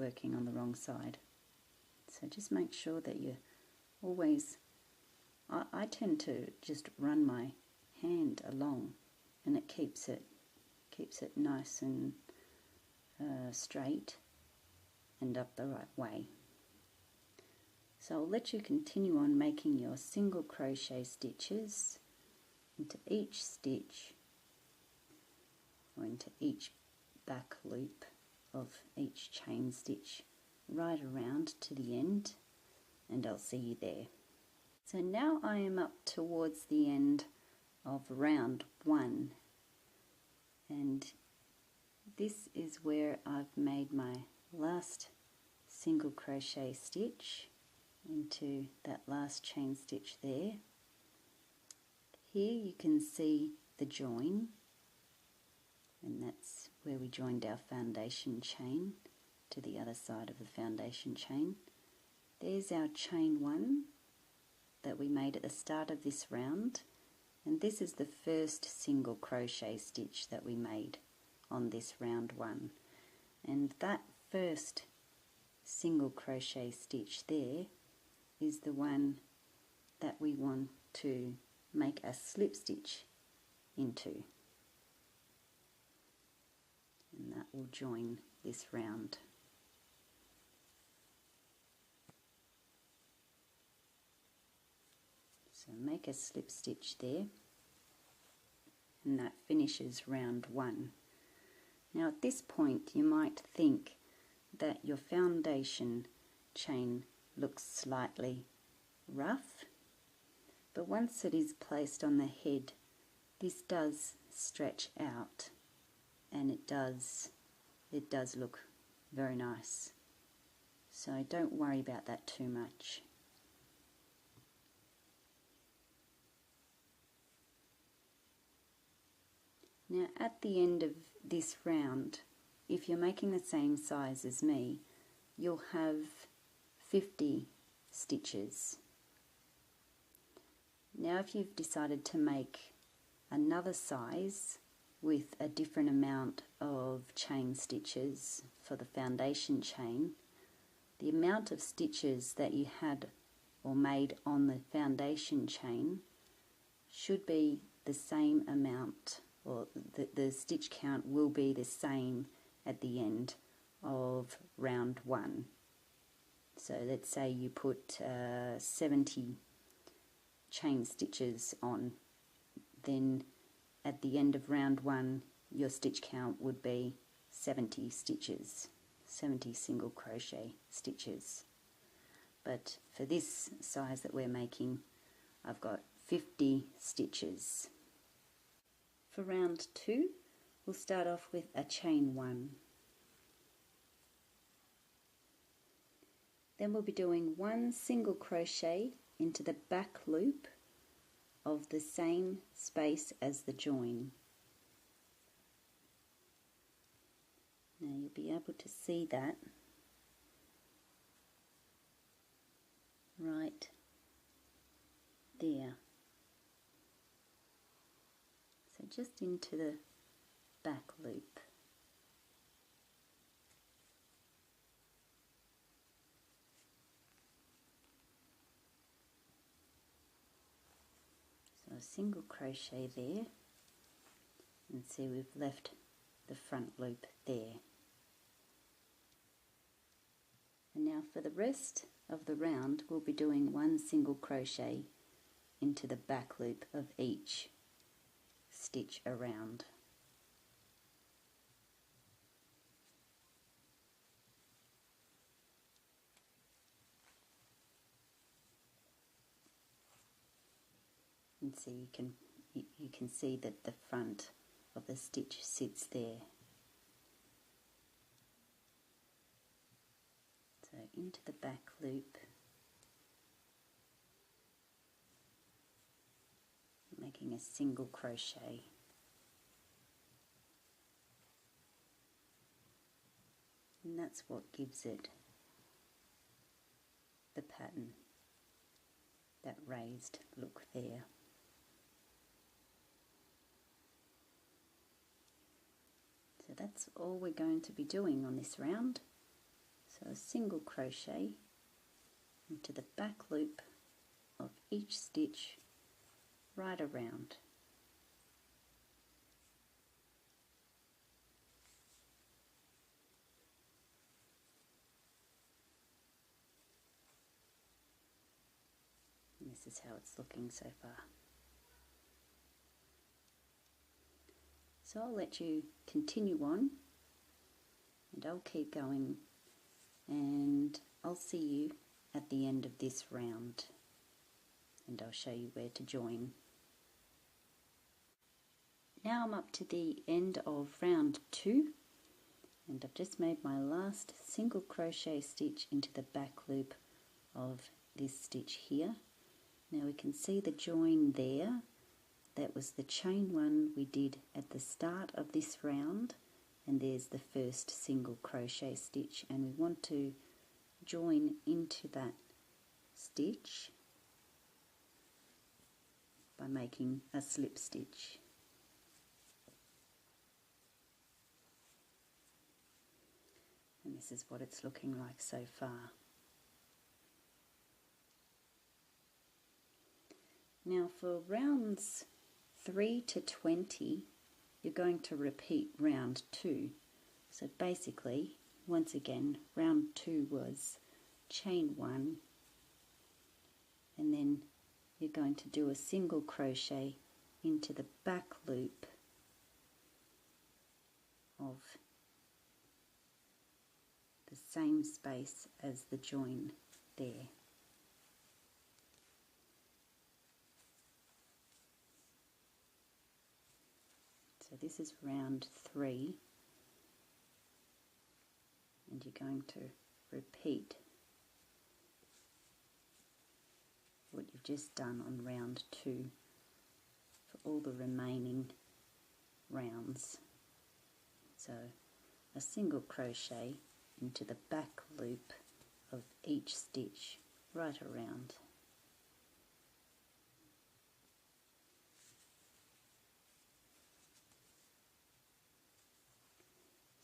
working on the wrong side. So just make sure that you always, I tend to just run my hand along, and it keeps it nice and straight and up the right way. So I'll let you continue on making your single crochet stitches into each stitch, or into each back loop of each chain stitch right around to the end, and I'll see you there. So now I am up towards the end of round 1, and this is where I've made my last single crochet stitch into that last chain stitch there. Here you can see the join, and that's where we joined our foundation chain to the other side of the foundation chain. There's our chain 1 that we made at the start of this round, and this is the first single crochet stitch that we made on this round 1, and that first single crochet stitch there is the one that we want to make a slip stitch into, and that will join this round. So make a slip stitch there, and that finishes round 1. Now at this point you might think that your foundation chain looks slightly rough, but once it is placed on the head, this does stretch out, and it does look very nice. So don't worry about that too much. Now at the end of this round, if you're making the same size as me, you'll have 50 stitches. Now if you've decided to make another size with a different amount of chain stitches for the foundation chain, the amount of stitches that you had or made on the foundation chain should be the same amount, or the stitch count will be the same at the end of round 1. So let's say you put 70 chain stitches on, then at the end of round 1 your stitch count would be 70 stitches, 70 single crochet stitches. But for this size that we're making, I've got 50 stitches. For round 2, we'll start off with a chain 1. Then we'll be doing 1 single crochet into the back loop of the same space as the join. Now you'll be able to see that right there. So just into the back loop. So a single crochet there, and see we've left the front loop there. And now for the rest of the round we'll be doing 1 single crochet into the back loop of each stitch around. And so you can see that the front of the stitch sits there. So into the back loop, making a single crochet. And that's what gives it the pattern, that raised look there. So that's all we're going to be doing on this round. So So a single crochet into the back loop of each stitch right around. And this is how it's looking so far. So I'll let you continue on and I'll keep going, and I'll see you at the end of this round and I'll show you where to join. Now I'm up to the end of round 2 and I've just made my last single crochet stitch into the back loop of this stitch here. Now we can see the join there. That was the chain one we did at the start of this round, and there's the first single crochet stitch, and we want to join into that stitch by making a slip stitch. And this is what it's looking like so far. Now for rounds 3 to 20, you're going to repeat round 2. So basically, once again, round 2 was chain 1, and then you're going to do a single crochet into the back loop of the same space as the join there. So this is round 3, and you're going to repeat what you've just done on round 2 for all the remaining rounds. So a single crochet into the back loop of each stitch right around.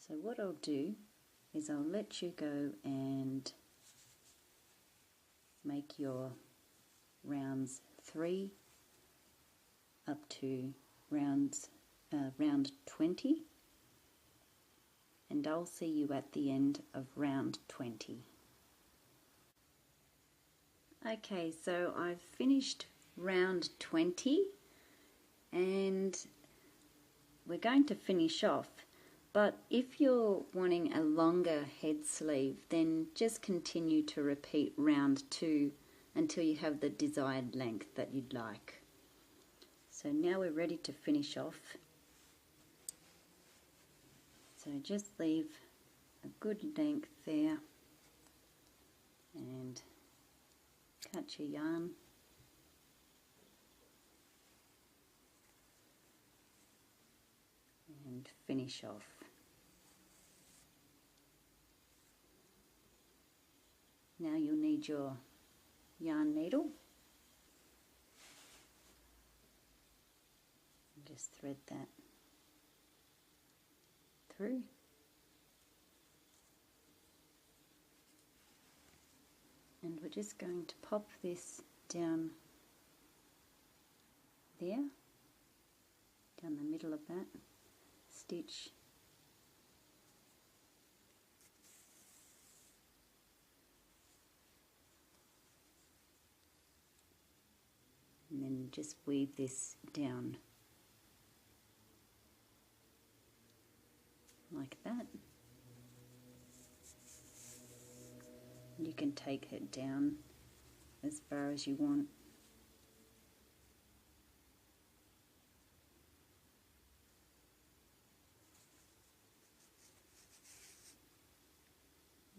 So what I'll do is I'll let you go and make your rounds 3 up to round 20, and I'll see you at the end of round 20. Okay, so I've finished round 20 and we're going to finish off. But if you're wanting a longer head sleeve, then just continue to repeat round 2 until you have the desired length that you'd like. So now we're ready to finish off. So just leave a good length there and cut your yarn. And finish off. Now you'll need your yarn needle. And just thread that through. And we're just going to pop this down there, down the middle of that stitch. And then just weave this down like that. And you can take it down as far as you want.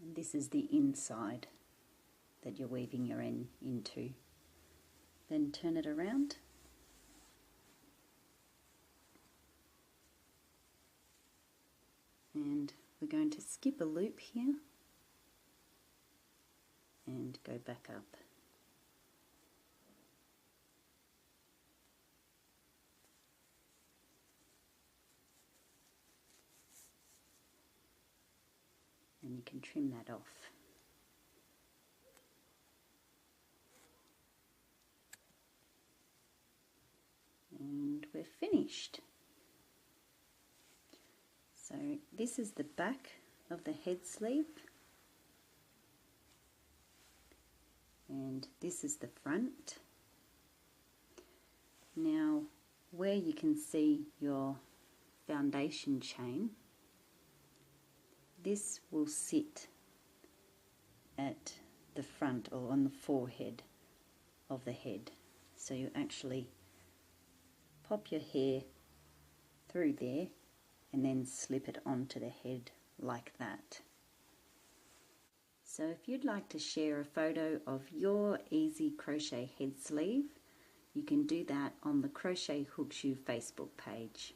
And this is the inside that you're weaving your end into. Then turn it around. And we're going to skip a loop here and go back up. and you can trim that off. And we're finished. So this is the back of the head sleeve, and this is the front. Now where you can see your foundation chain, this will sit at the front or on the forehead of the head. So you actually pop your hair through there and then slip it onto the head like that. So if you'd like to share a photo of your easy crochet head sleeve, you can do that on the Crochet Hook Shoe Facebook page.